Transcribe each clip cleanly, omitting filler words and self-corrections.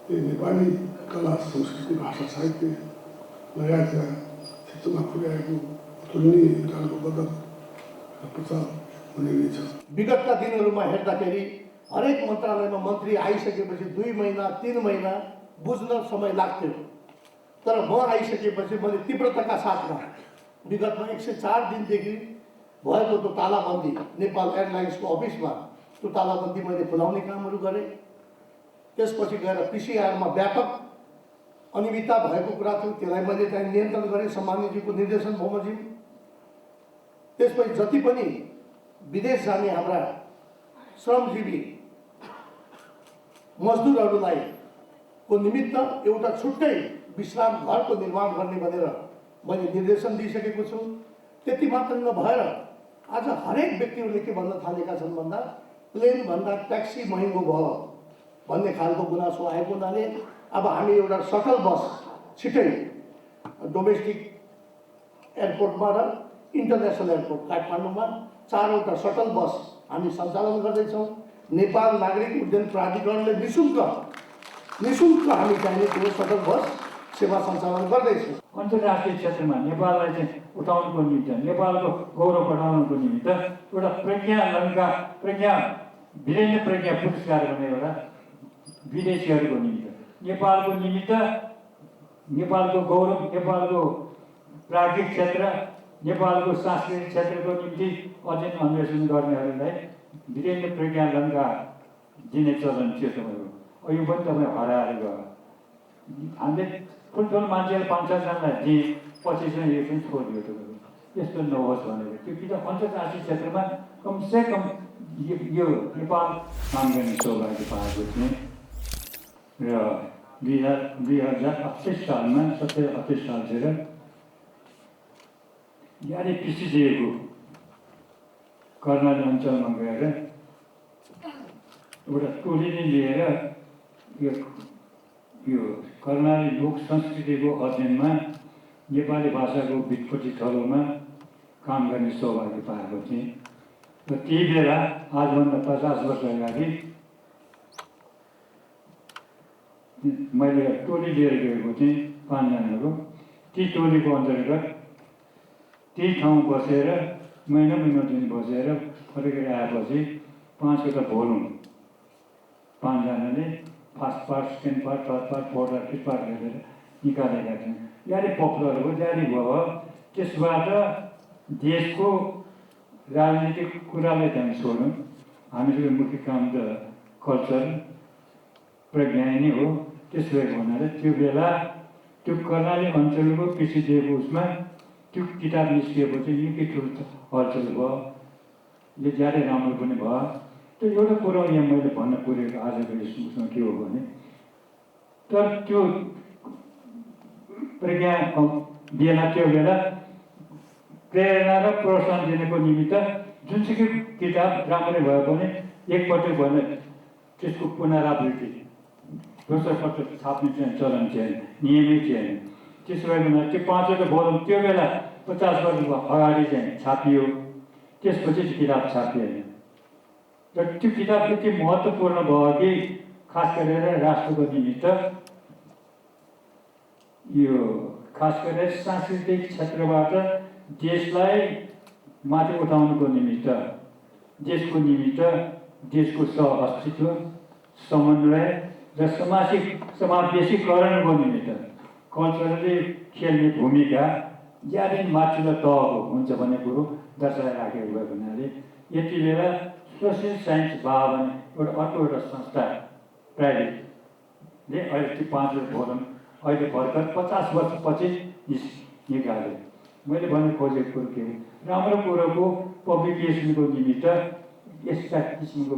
नेपाली कला संस्कृति भाषा साहित्य लगायतका क्षेत्रमा पुर्याएको अतुलनीय योगदानको बदल र प्रचार हुने नै छ। विगतका दिनहरूमा हेर्दाखेरि हरेक मन्त्रालयमा मन्त्री आइसकेपछि 2 महिना 3 महिना बुझ्न समय लाग्थ्यो। तर म आइसकेपछि मैले तीव्रताका साथमा विगतमा 104 दिनदेखि भएको त्यो तालाबन्दी नेपाल एयरलाइन्सको अफिसमा त्यो तालाबन्दी मैले खुलाउने कामहरू गरेँ। त्यसपछि गएर पिसिआरमा व्यापक अनियमितता भएको कुरा थियो, त्यसलाई मैले चाहिँ नियन्त्रण गरेँ सम्माननीयजीको निर्देशन बमोजिम। त्यसपछि जति पनि विदेश जाने हाम्रा श्रमजीवी मजदुरहरूलाई को निमित्त एउटा छुट्टै विश्राम घरको निर्माण गर्ने भनेर मैले निर्देशन दिइसकेको छु। त्यति मात्र नभएर आज हरेक व्यक्तिहरूले के भन्न थालेका छन् भन्दा प्लेन भन्दा ट्याक्सी महँगो भयो भन्ने खालको गुनासो आएको हुनाले अब हामी एउटा सटल बस छिटै डोमेस्टिक एयरपोर्टमा र इन्टरनेसनल एयरपोर्ट काठमाडौँमा 4वटा सटल बस हामी सञ्चालन गर्दैछौँ। नेपाल नागरिक उड्डयन प्राधिकरणले निःशुल्क हामी चाहिने त्यो सटल बस सेवा सञ्चालन गर्दैछौँ। अन्तर्राष्ट्रिय क्षेत्रमा नेपाललाई चाहिँ उठाउनुको निमित्त, नेपालको गौरव बढाउनुको निमित्त एउटा वीरेन्द्र प्रज्ञा पुरस्कार भन्ने एउटा विदेशीहरूको निमित्त, नेपालको निमित्त, नेपालको गौरव, नेपालको प्राज्ञिक क्षेत्र, नेपालको सांस्कृतिक क्षेत्रको निम्ति अध्ययन अन्वेषण गर्नेहरूलाई वीरेन्द्र प्रज्ञा अलङ्कार दिने चलन थियो तपाईँको। यो पनि तपाईँ हराएर गयो। हामीले ठुल्ठुलो मान्छेले 5-6 जनालाई दिए, पछि चाहिँ यो पनि छोडियो तपाईँको। यस्तो नहोस् भनेर त्यो किताब अन्तर्राष्ट्रिय क्षेत्रमा कमसेकम यो नेपाल काम गर्ने सौभाग्य पाएको थिएँ। र 2028 सालमा 27-28 सालतिर यारी पिसिदिएको कर्णाली अञ्चलमा गएर एउटा टोलीले लिएर यो कर्णाली लोक संस्कृतिको अध्ययनमा नेपाली भाषाको वित्पत्ति थलोमा काम गर्ने सौभाग्य पाएको थिएँ। र त्यही बेला आजभन्दा 50 वर्ष अगाडि मैले टोली लिएर गएको थिएँ 5 जनाको। ती टोलीको अन्तर्गत त्यही ठाउँ बसेर महिना दिन बसेर फर्केर आएपछि 5वटा भोलुम 5 जनाले first part, second part, third part, fourth part, fifth part गरेर निकालेका थियौँ। यारी पपुलर हो, जारी भयो। त्यसबाट देशको राजनीतिक कुरालाई त्यहाँ छोड्यौँ। हामीको मुख्य काम त कल्चर प्रज्ञा नै हो। त्यसो भएको हुनाले त्यो बेला त्यो कर्णाली अञ्चलको पिसिदिएको उसमा त्यो किताब निस्किएपछि निकै ठुलो हलचल भयो। यो ज्यादै राम्रो पनि भयो। त्यो एउटा कुरो यहाँ मैले भन्न पुगेको आजको यसमा के हो भने, तर त्यो प्रज्ञा बेला त्यो बेला प्रेरणा र प्रोत्साहन दिनको निमित्त जुनसुकै किताब राम्रै भए पनि एकपटक भने त्यसको पुनरावृत्ति दोस्रो पटक छाप्ने चाहिँ चलन थिएन, नियमै थिएन। त्यसो भएको हुनाले त्यो 5वटा भोलुम त्यो बेला 50 वर्ष अगाडि चाहिँ छापियो। त्यसपछि त्यो किताब छापिएन। र त्यो किताब यति महत्त्वपूर्ण भयो कि खास गरेर राष्ट्रको निमित्त, यो खास गरेर सांस्कृतिक क्षेत्रबाट देशलाई माथि उठाउनुको निमित्त, देशको निमित्त, देशको सह-अस्तित्व, समन्वय र समावेशीकरणको निमित्त कल्चरले खेल्ने भूमिका ज्यादै माथिल्लो तहको हुन्छ भन्ने कुरो दर्शाइराखेको भएको हुनाले यति बेला सोसियल साइन्स भयो भने एउटा अर्को एउटा संस्था प्राइभेटले अहिले त्यो 5वटा भोलुम अहिले भर्खर 50 वर्षपछि निकाल्यो। मैले भन्नु खोजेको कुरो के हो, राम्रो कुरोको पब्लिकेसनको निमित्त यस्ता किसिमको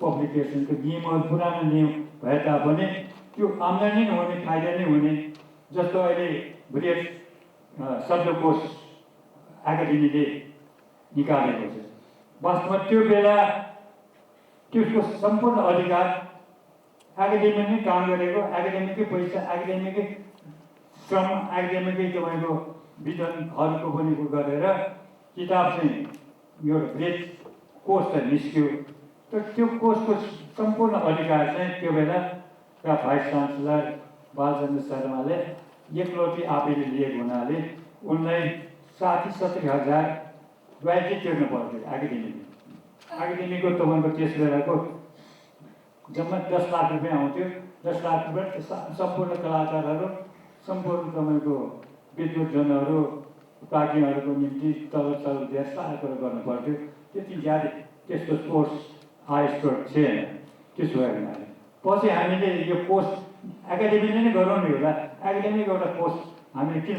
पब्लिकेसनको नियमहरू पुरानो नियम भए तापनि त्यो आम्दानी नहुने, फाइदा नै हुने, जस्तो अहिले बृहत शब्दकोश एकाडेमीले निकालेको छ। वास्तवमा त्यो बेला त्यसको सम्पूर्ण अधिकार एकाडेमी नै काम गरेको, एकाडेमीकै पैसा, एकाडेमीकै श्रम, एकाडेमीकै तपाईँको विद्वानहरूको पनि गरेर किताब चाहिँ यो बृहत कोष त निस्क्यो। तर त्यो कोषको सम्पूर्ण अधिकार चाहिँ त्यो बेला का भाइस चान्सलर बालचन्द्र शर्माले एकलौटी आफैले लिएको हुनाले उनलाई 60-70,000 रोयल्टी तिर्नु पर्थ्यो एकाडेमीको तपाईँको त्यस बेलाको जम्मा 10 लाख रुपियाँ आउँथ्यो। 10 लाख रुपियाँ सम्पूर्ण कलाकारहरू, सम्पूर्ण तपाईँको विद्युतजनहरू, प्राज्ञहरूको निम्ति तलब दिएर सारा कुरो गर्नु पर्थ्यो। त्यति ज्यादा त्यसको कोर्स आयस्कोर थिएन त्यसो भए हुनाले पछि हामीले यो कोर्स एकाडेमीले नै गरौँ नि होला, एकाडेमीको एउटा कोर्स हामीले किन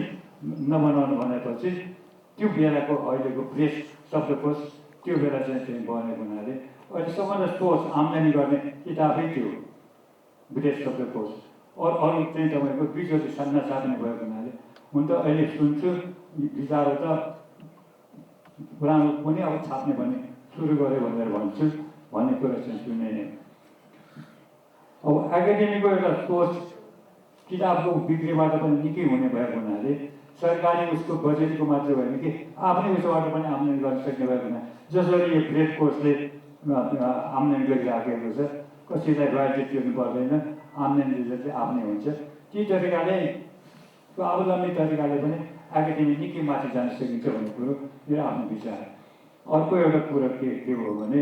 नबनाउनु भनेपछि त्यो बेलाको अहिलेको प्रेस शब्दकोश त्यो बेला चाहिँ बनेको हुनाले अहिले सबभन्दा कोर्स आम्दानी गर्ने किताबै थियो विदेश शब्दकोश। अरू चाहिँ तपाईँको बिजोले सान्ना साध्ने भएको हुनाले हुन त अहिले सुन्छु विचारो त पुरानो पनि अब छाप्ने भने सुरु गऱ्यो भनेर भन्छु भन्ने कुरा चाहिँ सुने नै। अब एकाडेमीको एउटा कोर्स किताबको बिक्रीबाट पनि निकै हुने भएको हुनाले सरकारी उसको बजेटको मात्र होइन कि आफ्नै उसबाट पनि आम्दानी गर्न सक्ने भएको हुना जसरी यो ग्रेड कोर्सले आम्दानी गरिराखेको छ, कसैलाई रोयल्टी तिर्नु पर्दैन, आम्दानी चाहिँ आफ्नै हुन्छ। ती तरिकाले स्वावलम्बी तरिकाले पनि एकाडेमी निकै माथि जान सकिन्छ भन्ने कुरो मेरो आफ्नो विचार। अर्को एउटा कुरो के हो भने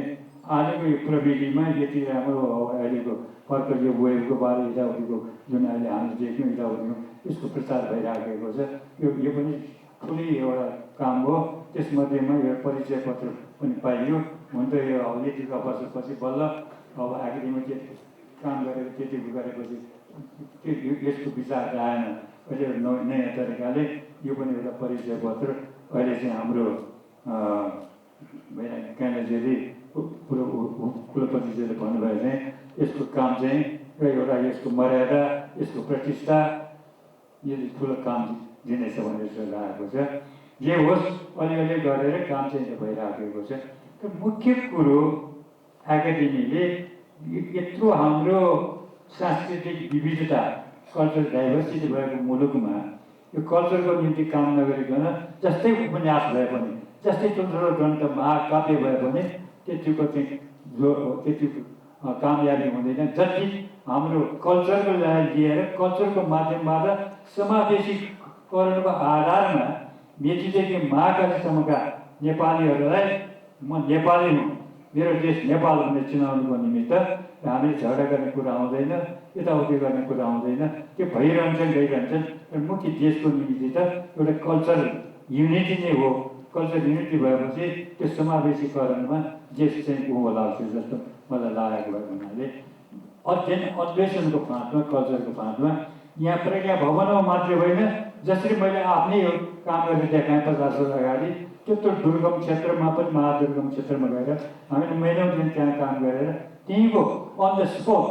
आजको यो प्रविधिमा यति राम्रो अहिलेको भर्खर यो वेबको बारे यताउतिको जुन अहिले हामी देख्यौँ यताउतिको यसको प्रचार भइराखेको छ, यो पनि ठुलै एउटा काम हो। त्यसमध्येमा यो परिचय पत्र पनि पाइयो। हुन त यो अब यतिका वर्षपछि बल्ल अब एकाडेमी काम गरेर त्यति गरेपछि यसको विचार आएन। अहिले नयाँ तरिकाले यो पनि एउटा परिचय पत्र अहिले चाहिँ हाम्रो क्यान्डिडेटले कुलपतिजीले भन्नुभयो चाहिँ यसको काम चाहिँ एउटा यसको मर्यादा, यसको प्रतिष्ठा यसले ठुलो काम दिनेछ भनेर चाहिँ लागेको छ। जे होस् अलिअलि गरेर काम चाहिँ भइराखेको छ। मुख्य कुरो एकाडेमीले यत्रो हाम्रो सांस्कृतिक विविधता कल्चर डाइभर्सिटी भएको मुलुकमा यो कल्चरको निम्ति काम नगरिकन जस्तै उपन्यास भए पनि, जस्तै ठुल्ठुलो ग्रन्थ महाकाव्य भए पनि त्यतिको चाहिँ त्यतिको कामयाबी हुँदैन जति हाम्रो कल्चरको लिएर कल्चरको माध्यमबाट समावेशीकरणको आधारमा मेचीदेखि महाकालीसम्मका नेपालीहरूलाई म नेपाली हुँ, मेरो देश नेपाल भनेर चिनाउनुको निमित्त हामीले झगडा गर्ने कुरा आउँदैन, यताउति गर्ने कुरा आउँदैन, त्यो भइरहन्छन् गइरहन्छन्। मुख्य देशको निमित्त त एउटा कल्चर युनिटी नै हो। कल्चर युनिटी भएपछि त्यो समावेशीकरणमा देश चाहिँ उँभो लाग्छ जस्तो मलाई लागेको भएको हुनाले अध्ययन अन्वेषणको फाँटमा कल्चरको फाँटमा यहाँ प्रज्ञा भवनमा मात्रै होइन, जसरी मैले आफ्नै यो काम गरेर देखाएँ 50 वर्ष अगाडि त्यत्रो दुर्गम क्षेत्रमा पनि महादुर्गम क्षेत्रमा गएर हामीले महिनौँ दिन त्यहाँ काम गरेर त्यहीँको अन द स्पोट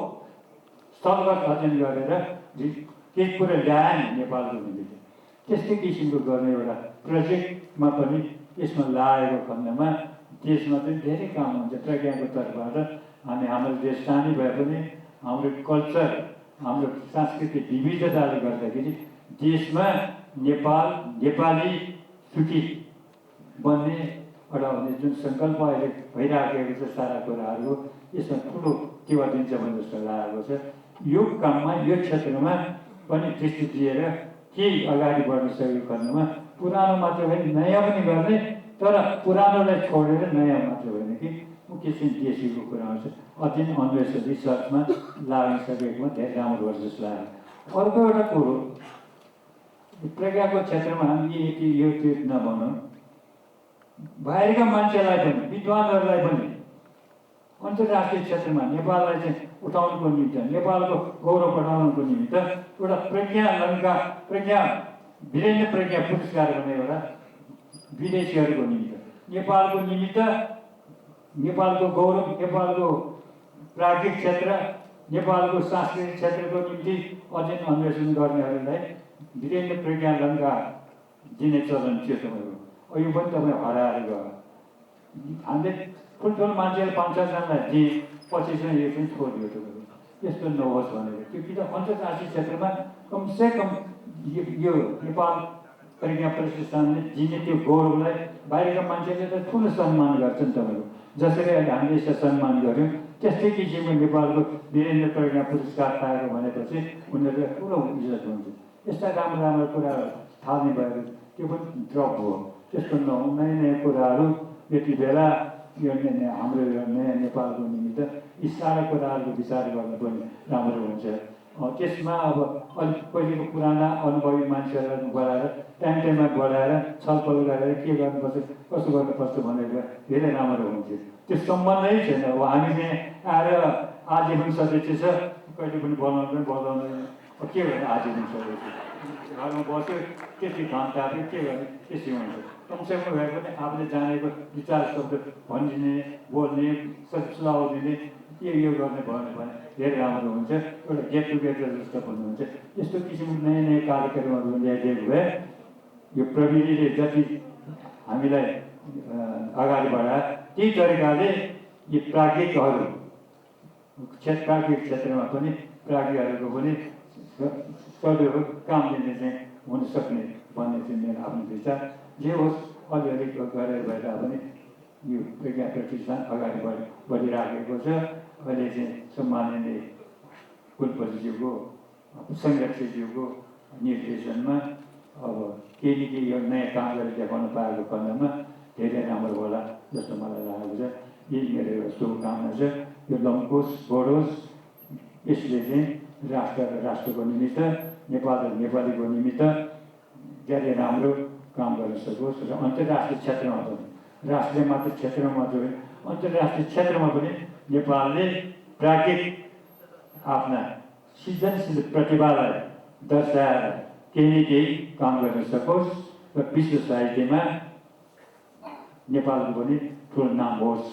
स्थलगत अध्ययन गरेर केही कुरा ल्याएँ नेपालको निम्ति। त्यस्तै किसिमको गर्ने एउटा प्रोजेक्टमा पनि यसमा लागेको खण्डमा देशमा चाहिँ धेरै काम हुन्छ। प्रज्ञाको तर्फबाट हाम्रो देश सानै भए पनि हाम्रो कल्चर, हाम्रो सांस्कृतिक विविधताले गर्दाखेरि देशमा नेपाली सुखी बन्ने एउटा जुन सङ्कल्प अहिले भइराखेको छ सारा कुराहरू यसमा ठुलो टेवा दिन्छ भन्ने जस्तो लागेको छ। यो काममा यो क्षेत्रमा पनि दृष्टि दिएर केही अगाडि बढ्न सकेको खण्डमा पुरानो मात्र होइन नयाँ पनि गर्ने, तर पुरानोलाई छोडेर नयाँ मात्र होइन कि मुख्य चाहिँ देशीको कुरा आउँछ। अध्ययन अन्वेषण रिसर्चमा लागिसकेकोमा धेरै राम्रो गर्छ जस्तो लाग्यो। अर्को एउटा कुरो प्रज्ञाको क्षेत्रमा हामी यो त्यो नभनौँ, बाहिरका मान्छेलाई पनि विद्वानहरूलाई पनि अन्तर्राष्ट्रिय क्षेत्रमा नेपाललाई चाहिँ उठाउनुको निमित्त, नेपालको गौरव बढाउनुको निमित्त एउटा वीरेन्द्र प्रज्ञा पुरस्कार भन्ने एउटा विदेशीहरूको निमित्त, नेपालको निमित्त, नेपालको गौरव, नेपालको प्राज्ञिक क्षेत्र, नेपालको सांस्कृतिक क्षेत्रको निम्ति अध्ययन अन्वेषण गर्नेहरूलाई वीरेन्द्र प्रज्ञा अलङ्कार दिने चलन थियो तपाईँको। यो पनि तपाईँ हराएर गयो। हामीले ठुल्ठुलो मान्छेले 5-6 जनालाई दिए पछि चाहिँ यो पनि छोडियो तपाईँको। यस्तो नहोस् भनेर त्यो कि त अन्तर्राष्ट्रिय क्षेत्रमा कमसेकम यो नेपाल प्रज्ञा प्रतिष्ठानले दिने त्यो गौरवलाई बाहिरका मान्छेले त ठुलो सम्मान गर्छन् तपाईँको। जसरी अहिले हामीले यसलाई सम्मान गऱ्यौँ त्यस्तै किसिमको नेपालको वीरेन्द्र प्रज्ञा पुरस्कार पाएको भनेपछि उनीहरूले ठुलो इज्जत हुन्छ। यस्ता राम्रो राम्रो कुराहरू थाहा नै भयो त्यो पनि ड्रप हो। त्यस्तो नयाँ नयाँ कुराहरू यति बेला यो हाम्रो यो नयाँ नेपालको निमित्त यी सारा कुराहरूको विचार गर्नु पनि राम्रो हुन्छ। त्यसमा अब अलिक पहिलेको पुराना अनुभवी मान्छेहरूलाई बोलाएर टाइममा बोलाएर छलफल गरेर के गर्नुपर्छ कसो गर्नुपर्छ भनेर धेरै राम्रो हुन्थ्यो। त्यो सम्बन्धै छैन। अब हामी चाहिँ आएर आजीवन सदस्य छ कहिले पनि बोलाउँदैन के गर्ने आजीवन सदस्य घरमा बस्यो त्यति धन ताप्यो के गर्ने त्यसै हुन्छ। कमसेकम भए पनि आफूले जानेको विचार शब्द भनिदिने बोल्ने सुझाव दिने के यो गर्ने भन्यो भने धेरै राम्रो हुन्छ। एउटा गेट टुगेदर जस्तो भन्नुहुन्छ। यस्तो किसिमको नयाँ नयाँ कार्यक्रमहरू ल्याइदिएको भए यो प्रविधिले जति हामीलाई अगाडि बढाए त्यही तरिकाले यी प्राज्ञिकहरू प्राज्ञिक क्षेत्रमा पनि प्राज्ञहरूको पनि सदुपयोग काम दिने चाहिँ हुन सक्ने भन्ने चाहिँ मेरो आफ्नो विचार। जे होस् अलिअलि गरेर भए तापनि यो प्रज्ञा प्रतिष्ठान अगाडि बढिराखेको छ। अहिले चाहिँ सम्माननीय कुलपतिज्यूको संरक्षकज्यूको निर्देशनमा अब केही न केही यो नयाँ काम गरेर देखाउन पाएको खण्डमा धेरै राम्रो होला जस्तो मलाई लागेको छ। यही मेरो शुभकामना छ। यो लम्कोस् बढोस्। यसले चाहिँ राष्ट्र र राष्ट्रको निमित्त नेपाल र नेपालीको निमित्त धेरै राम्रो काम गर्न सकोस् र अन्तर्राष्ट्रिय क्षेत्रमा पनि राष्ट्रिय मात्र क्षेत्रमा मात्र होइन अन्तर्राष्ट्रिय क्षेत्रमा पनि नेपालले प्राज्ञिक आफ्ना सृजनशील प्रतिभालाई दर्शाएर केही न केही काम गर्न सकोस् र विश्व साहित्यमा नेपालको पनि ठुलो नाम होस्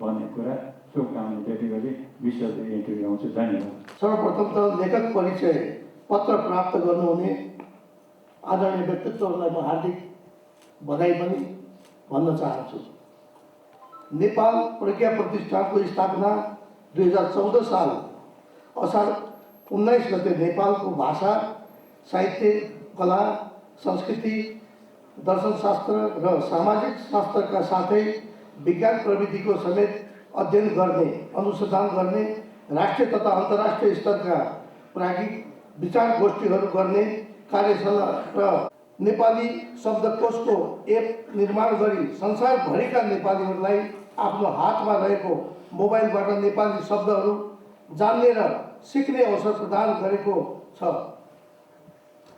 भन्ने कुरा शुभकामना व्यक्त गरी विश्वको इन्टरभ्यू आउँछु। धन्यवाद। सर्वप्रथम त लेखक परिचय पत्र प्राप्त गर्नुहुने आदरणीय व्यक्तित्वहरूलाई म हार्दिक बधाई पनि भन्न चाहन्छु। नेपाल प्रज्ञा प्रतिष्ठानको स्थापना 2014 साल असार 19 गते नेपालको भाषा साहित्य कला संस्कृति दर्शनशास्त्र र सामाजिक शास्त्रका साथै विज्ञान प्रविधिको समेत अध्ययन गर्ने अनुसन्धान गर्ने राष्ट्रिय तथा अन्तर्राष्ट्रिय स्तरका प्राज्ञिक विचार गोष्ठीहरू गर्ने कार्यशाला र नेपाली शब्दकोशको एप निर्माण गरी संसारभरिका नेपालीहरूलाई आफ्नो हातमा रहेको मोबाइलबाट नेपाली शब्दहरू जान्ने र सिक्ने अवसर प्रदान गरेको छ।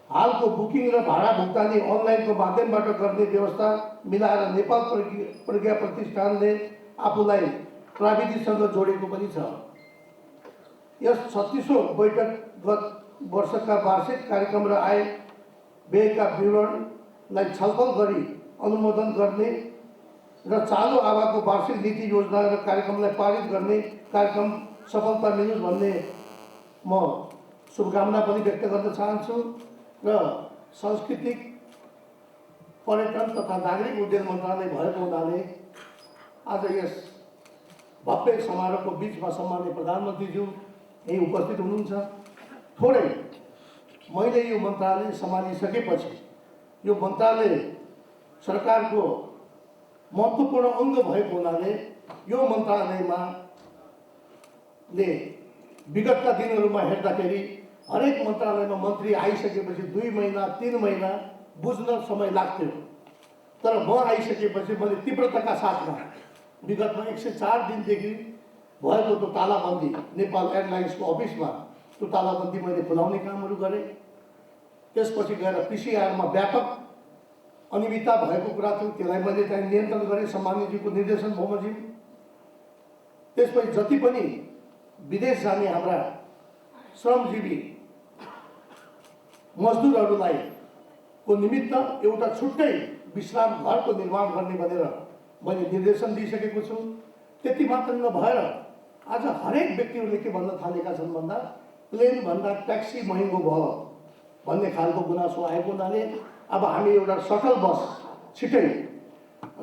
हालको बुकिङ र भाडा भुक्तानी अनलाइनको माध्यमबाट गर्ने व्यवस्था मिलाएर नेपाल प्रज्ञा प्रतिष्ठानले आफूलाई प्रविधिसँग जोडेको पनि छ। यस 36औं बैठक गत वर्षका वार्षिक कार्यक्रम र आय व्ययका विवरणलाई छलफल गरी अनुमोदन गर्ने र चालु आवाको वार्षिक नीति योजना र कार्यक्रमलाई पारित गर्ने कार्यक्रम सफलता मिलोस् भन्ने म शुभकामना पनि व्यक्त गर्न चाहन्छु। र सांस्कृतिक पर्यटन तथा नागरिक उड्डयन मन्त्रालय भएको हुनाले आज यस भव्य समारोहको बिचमा सम्माननीय प्रधानमन्त्रीज्यू यही उपस्थित हुनुहुन्छ। थोरै मैले यो मन्त्रालय सम्हालिसकेपछि यो मन्त्रालय सरकारको महत्त्वपूर्ण अङ्ग भएको हुनाले यो मन्त्रालयमा विगतका दिनहरूमा हेर्दाखेरि हरेक मन्त्रालयमा मन्त्री आइसकेपछि 2 महिना 3 महिना बुझ्न समय लाग्थ्यो। तर म आइसकेपछि मैले तीव्रताका साथमा विगतमा 104 दिनदेखि भएको त्यो तालाबन्दी नेपाल एयरलाइन्सको अफिसमा त्यो तालाबन्दी मैले खुलाउने कामहरू गरेँ। त्यसपछि गएर पिसिआरमा व्यापक अनियमितता भएको कुरा थियो, त्यसलाई मैले चाहिँ नियन्त्रण गरेँ सम्माननीयज्यूको निर्देशन बमोजिम। त्यसपछि जति पनि विदेश जाने हाम्रा श्रमजीवी मजदुरहरूलाई को निमित्त एउटा छुट्टै विश्राम घरको निर्माण गर्ने भनेर मैले निर्देशन दिइसकेको छु। त्यति मात्र नभएर आज हरेक व्यक्तिहरूले के भन्न थालेका छन् भन्दा प्लेन भन्दा ट्याक्सी महँगो भयो भन्ने खालको गुनासो आएको हुनाले अब हामी एउटा सटल बस छिटै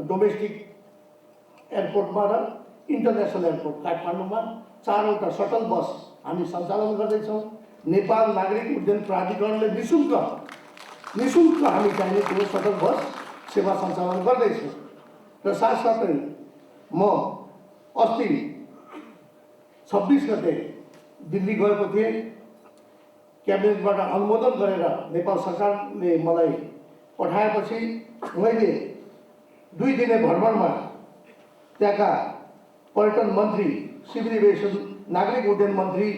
डोमेस्टिक एयरपोर्टमा र इन्टरनेसनल एयरपोर्ट काठमाडौँमा 4वटा सटल बस हामी सञ्चालन गर्दैछौँ। नेपाल नागरिक उड्डयन प्राधिकरणले निःशुल्क हामी चाहिने त्यो सटल बस सेवा सञ्चालन गर्दैछौँ। र साथसाथै म अस्ति 26 गते दिल्ली गएको थिएँ। क्याबिनेटबाट अनुमोदन गरेर नेपाल सरकारले मलाई पठाएपछि मैले 2 दिने भ्रमणमा त्यहाँका पर्यटन मन्त्री, सिभिल एभिएसन, नागरिक उड्डयन मन्त्री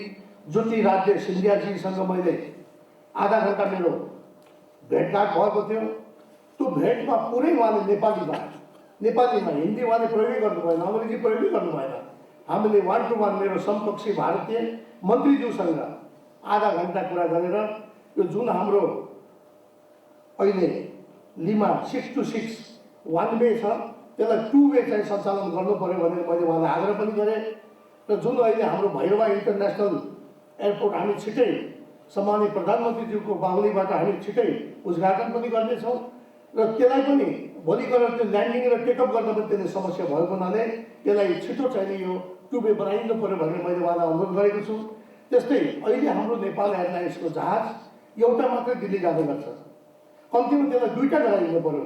ज्योतिरादित्य सिन्धियाजीसँग मैले आधा घन्टा मेरो भेटघाट भएको थियो। त्यो भेटमा पुरै उहाँले नेपालीमा हिन्दी उहाँले प्रयोगै गर्नु भएन, अङ्ग्रेजी प्रयोगै गर्नु भएन। हामीले 1 to 1 मेरो समकक्षी भारतीय मन्त्रीज्यूसँग आधा घन्टा कुरा गरेर यो जुन हाम्रो अहिले लिमा 6 to 6 1 वे छ त्यसलाई 2 वे चाहिँ सञ्चालन गर्नु पर्यो भनेर मैले उहाँलाई आग्रह पनि गरेँ। र जुन अहिले हाम्रो भैरवा इन्टरनेसनल एयरपोर्ट हामी छिटै सम्माननीय प्रधानमन्त्रीज्यूको बाहुलीबाट हामी छिटै उद्घाटन पनि गर्नेछौँ र त्यसलाई पनि भोलि गएर त्यो ल्यान्डिङ र टेकअप गर्न पनि त्यसले समस्या भएको हुनाले त्यसलाई छिटो चाहिने यो 2 वे बनाइदिनु पर्यो भनेर मैले उहाँलाई अनुरोध गरेको छु। त्यस्तै अहिले हाम्रो नेपाल एयरलाइन्सको जहाज एउटा मात्रै दिल्ली जाने गर्छ, कम्तीमा त्यसलाई 2टा गराइदिनु पर्यो।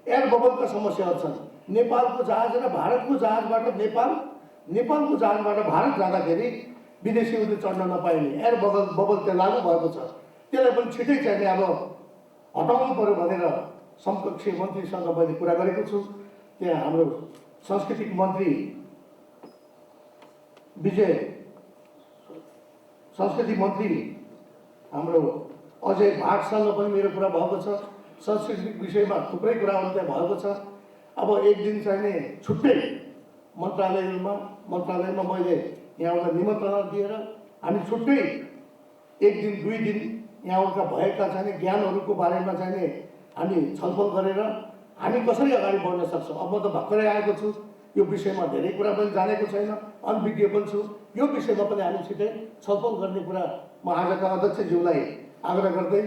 एयर बबलका समस्याहरू छन्। नेपालको जहाज र भारतको जहाजबाट नेपालको जहाजबाट भारत जाँदाखेरि विदेशीहरूले चढ्न नपाइने एयर बबल त्यहाँ लागू भएको छ। त्यसलाई पनि छिटै चाहिने अब हटाउनु पर्यो भनेर समकक्षी मन्त्रीसँग मैले कुरा गरेको छु। त्यहाँ हाम्रो सांस्कृतिक मन्त्री सांस्कृतिक मन्त्री हाम्रो अजय भाटसँग पनि मेरो कुरा भएको छ। सांस्कृतिक विषयमा थुप्रै कुराहरू त्यहाँ भएको छ। अब एक दिन चाहिने छुट्टै मन्त्रालयमा मैले यहाँबाट निमन्त्रणा दिएर हामी छुट्टै 1 दिन 2 दिन यहाँका भएका चाहिने ज्ञानहरूको बारेमा चाहिने हामी छलफल गरेर हामी कसरी अगाडि बढ्न सक्छौँ। अब म त भर्खरै आएको छु, यो विषयमा धेरै कुरा पनि जानेको छैन, अनभिज्ञ पनि छु। यो विषयमा पनि हामी छिटै छलफल गर्ने कुरा म आजका अध्यक्षज्यूलाई आग्रह गर्दै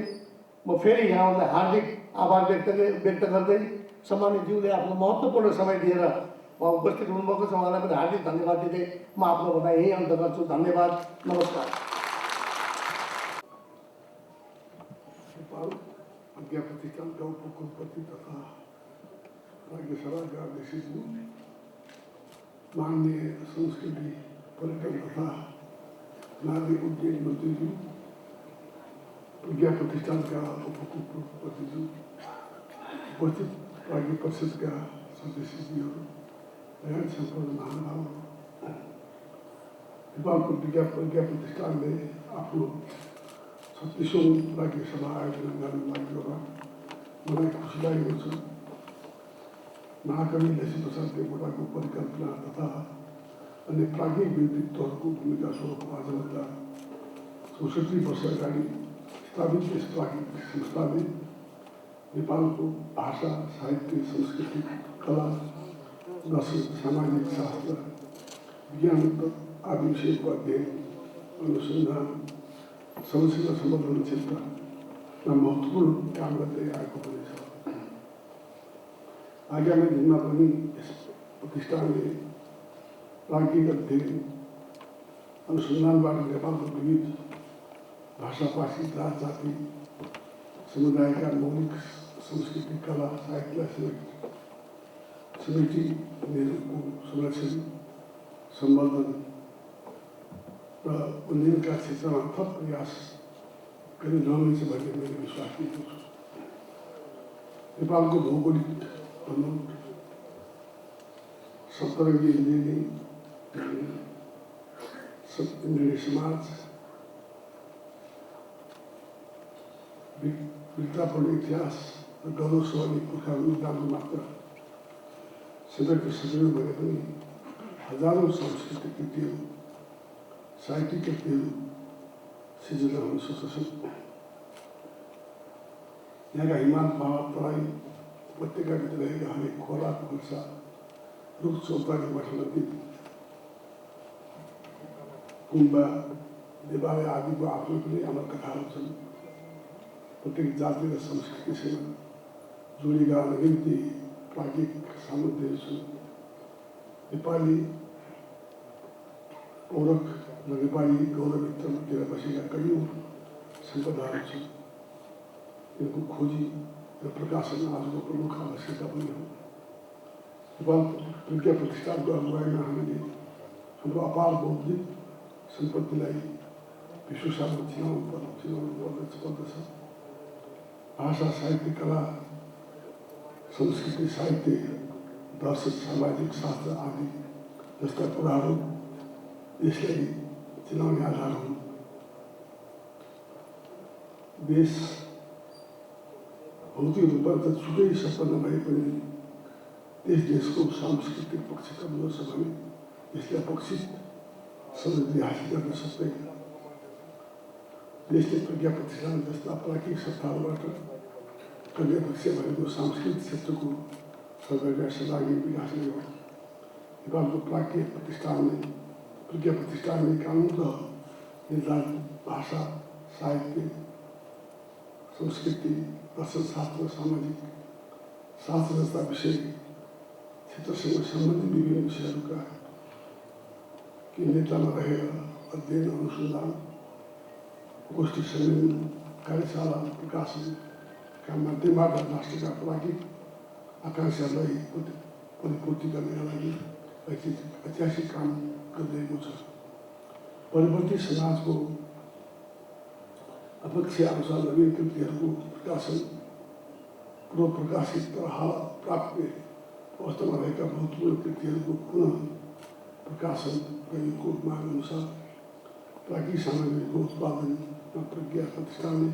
म फेरि यहाँहरूलाई हार्दिक आभार व्यक्त गर्दै सम्मानित ज्यूले आफ्नो महत्त्वपूर्ण समय दिएर उहाँ उपस्थित हुनुभएको छ, उहाँलाई पनि हार्दिक धन्यवाद दिँदै म आफ्नो भनाइ यही अन्त गर्छु। धन्यवाद, नमस्कार। नेपाल विज्ञान प्रतिष्ठानका उपकुलपति तथा राज्य सभाका अध्यक्षज्यू, माननीय संस्कृति पर्यटन तथा नागरिक उड्डयन मन्त्रीज्यू, विज्ञान प्रतिष्ठानका उपकुलपतिज्यू, उपस्थित राज्य परिषदका सदस्यज्यूहरू, यहाँ सम्पूर्ण महानुभावहरू, नेपालको विज्ञान प्रतिष्ठानले आफ्नो 36औं राज्य सभा आयोजना गर्न लागेकोमा मलाई खुसी लागेको छ। महाकवि लक्ष्मीप्रसाद देवकोटाको परिकल्पना तथा अन्य प्राज्ञिक व्यक्तित्वहरूको भूमिका स्वरूप आजभन्दा 64 वर्ष अगाडि स्थापित यस प्राज्ञिक संस्थाले नेपालको भाषा, साहित्य, संस्कृति, कला, दर्शन, सामाजिक शास्त्र, विज्ञान आदि विषयको अध्ययन, अनुसन्धान, समस्या समाधान क्षेत्रमा महत्त्वपूर्ण काम गर्दै आएको पनि छ। आगामी दिनमा पनि यस प्रतिष्ठानले प्राज्ञिक अध्ययन अनुसन्धानबाट नेपालको विविध भाषाभाषी, जात जाति समुदायका मौलिक संस्कृति, कला, साहित्यलाई समेटी उनीहरूको संरक्षण, सम्वर्धन र उन्नयनका क्षेत्रमा थप प्रयास गरिरहनेछ भन्ने मैले विश्वास दिएको छु। नेपालको भौगोलिक बनोट, सप्तरङ्गी इन्द्रिय समाज, विरतापूर्ण इतिहास र गौरवशाली पुर्खाहरू जान्नु मात्र सबैको सजिलो भए पनि हजारौँ सांस्कृतिक कृतिहरू, साहित्यिक कृतिहरू सिर्जना हुन सक्छन्। यहाँका हिमाल, पहाड, तराई, उपत्यकाभित्र रहेका हरेक खोला, खोल्सा, रुख, चौतारी, मठनदी, गुम्बा, देवालय आदिको आफ्नो पनि अमर कथाहरू छन्। प्रत्येक जाति र संस्कृतिसँग जोडिएका अनगिन्ती प्राज्ञिक सामग्रीहरू छन्। नेपाली पौरख र नेपाली गौरवभित्र बसेका कैयौँ सम्पदाहरू छन्। यिनको खोजी र प्रकाशन आजको प्रमुख आवश्यकता पनि हो। नेपाल विज्ञान प्रतिष्ठानको अगुवाईमा हामीले हाम्रो अपार बौद्धिक सम्पत्तिलाई विश्व सामु चिनाउनु पर्दछ। भाषा, साहित्य, कला, संस्कृति, साहित्य, दर्शन, सामाजिक शास्त्र आदि जस्ता कुराहरू देशलाई चिनाउने आधार हुन्। देश भौतिक रूपमा त छुट्टै सम्पन्न भए पनि देशको सांस्कृतिक पक्ष कमजोर छ भने यसले अपेक्षित समृद्धि हासिल गर्न सक्दैन। देशले प्रज्ञा प्रतिष्ठान जस्ता प्राकृतिक संस्थाहरूबाट कल्याणपक्ष भएको सांस्कृतिक क्षेत्रको सरकारी सहभागी विकासले हो। नेपालको प्राज्ञा प्रतिष्ठानले कानुन र निर्धारित भाषा, साहित्य, संस्कृति, दर्शनशास्त्र, सामाजिक शास्त्र जस्ता विषय क्षेत्रसँग सम्बन्धित विभिन्न विषयहरूका केन्द्रतामा रहेर अध्ययन, अनुसन्धान, गोष्ठी सम्मेलन, कार्यशाला, प्रकाशनका माध्यमबाट राष्ट्रका प्राज्ञिक आकांक्षालाई परिपूर्ति गर्नका लागि ऐतिहासिक काम गरिरहेको छ। परिवर्ती समाजको अपेक्षा अनुसार नवीन कृतिहरूको प्रकाशन, पूर्व प्रकाशित तर हाल प्राप्य अवस्थामा रहेका भूतपूर्व कृतिहरूको पुनः प्रकाशन गरिएको माग अनुसार प्राज्ञिक सामग्रीको उत्पादनमा प्रज्ञा प्रतिष्ठानले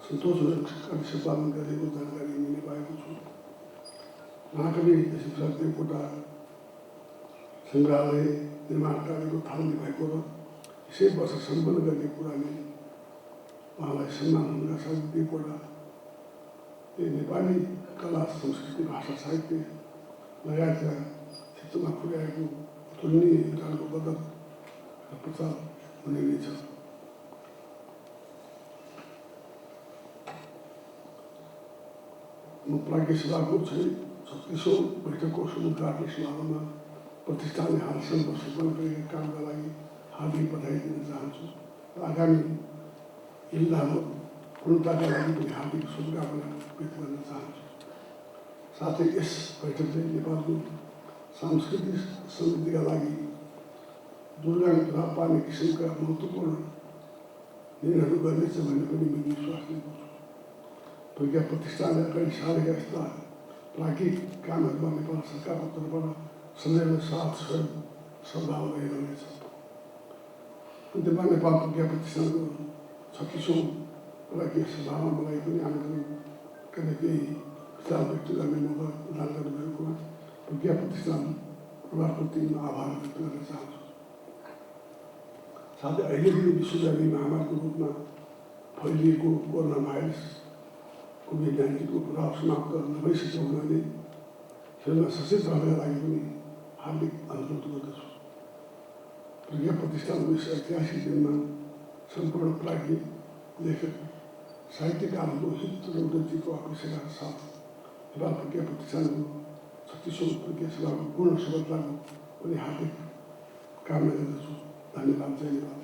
सन्तोषजनक कार्य सम्पादन गरेको जानकारी लिने पाएको छु। महाकवि लक्ष्मीप्रसाद देवकोटा सङ्ग्रहालय निर्माण कार्यको थालनी भएको र यसै वर्ष सम्पन्न गर्ने कुराले उहाँलाई सम्मान हुनुका साथ देवकोटाले नेपाली कला, संस्कृति, भाषा, साहित्य लगायतका क्षेत्रमा पुर्याएको अतुलनीय योगदानको बदल र प्रचार हुने नै छ। म प्राज्ञ सभाको 36औं बैठकको समुद्घाटन समारोहमा प्रतिष्ठानले हालसम्म सम्पन्न गरेका कामका लागि हार्दिक बधाई दिन चाहन्छु र आगामी योजनाहरू पूर्णताका लागि पनि हार्दिक शुभकामना व्यक्त गर्न चाहन्छु। साथै यस बैठकले नेपालको सांस्कृतिक समृद्धिका लागि दूरगामी प्रभाव पार्ने किसिमका महत्त्वपूर्ण निर्णयहरू गर्नेछ भन्ने पनि मैले विश्वास लिएको छु। प्रज्ञा प्रतिष्ठानले अगाडि सारेका यस्ता प्राज्ञिक कामहरूमा नेपाल सरकारको तर्फबाट सदैव साथ सहयोग सद्भाव रहिरहनेछ। अन्त्यमा नेपाल प्रज्ञा प्रतिष्ठानको 36औं प्राज्ञ सभामा मलाई पनि आमन्त्रण गर्ने केही विचार व्यक्त गर्ने मौका प्रदान गर्नुभएकोमा प्रज्ञा प्रतिष्ठान प्रभावप्रति म आभार व्यक्त गर्न चाहन्छु। साथै अहिले पनि विश्वव्यापी महामारीको रूपमा फैलिएको कोरोना भाइरस कोभिड-19 को प्रभाव समाप्त नभइसकेको हुनाले खेलमा सचेत रहनका लागि पनि हार्दिक अनुरोध गर्दछु। प्रज्ञा प्रतिष्ठानको यस ऐतिहासिक दिनमा सम्पूर्ण प्राज्ञ, लेखक, साहित्यकारहरूको हित र उन्नतिको अपेक्षाका साथ नेपाल प्रज्ञा प्रतिष्ठानको 36औं प्रज्ञा सभाको पूर्ण सफलताको पनि हार्दिक कामना गर्दछु। धन्यवाद। जय नेपाल।